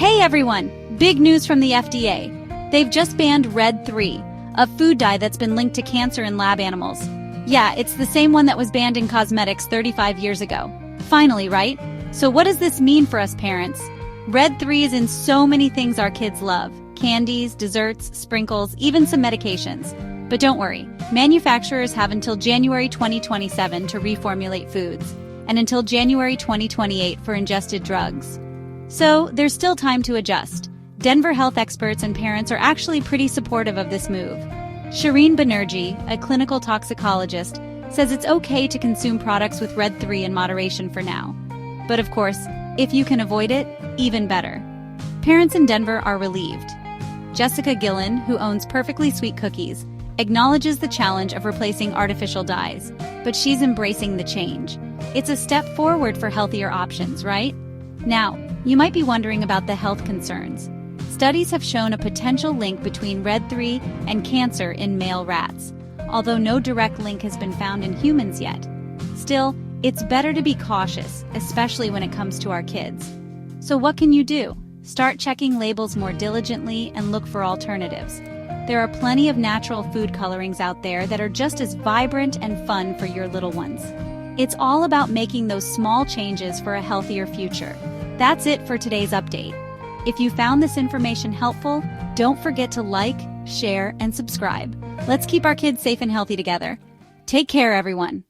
Hey everyone! Big news from the FDA. They've just banned Red 3, a food dye that's been linked to cancer in lab animals. Yeah, it's the same one that was banned in cosmetics 35 years ago. Finally, right? So what does this mean for us parents? Red 3 is in so many things our kids love. Candies, desserts, sprinkles, even some medications. But don't worry, manufacturers have until January 2027 to reformulate foods, and until January 2028 for ingested drugs. So, there's still time to adjust. Denver health experts and parents are actually pretty supportive of this move. Shireen Banerjee, a clinical toxicologist, says it's okay to consume products with Red 3 in moderation for now. But of course, if you can avoid it, even better. Parents in Denver are relieved. Jessica Gillen, who owns Perfectly Sweet Cookies, acknowledges the challenge of replacing artificial dyes, but she's embracing the change. It's a step forward for healthier options, right? Now, you might be wondering about the health concerns. Studies have shown a potential link between Red 3 and cancer in male rats, although no direct link has been found in humans yet. Still, it's better to be cautious, especially when it comes to our kids. So what can you do? Start checking labels more diligently and look for alternatives. There are plenty of natural food colorings out there that are just as vibrant and fun for your little ones. It's all about making those small changes for a healthier future. That's it for today's update. If you found this information helpful, don't forget to like, share, and subscribe. Let's keep our kids safe and healthy together. Take care, everyone.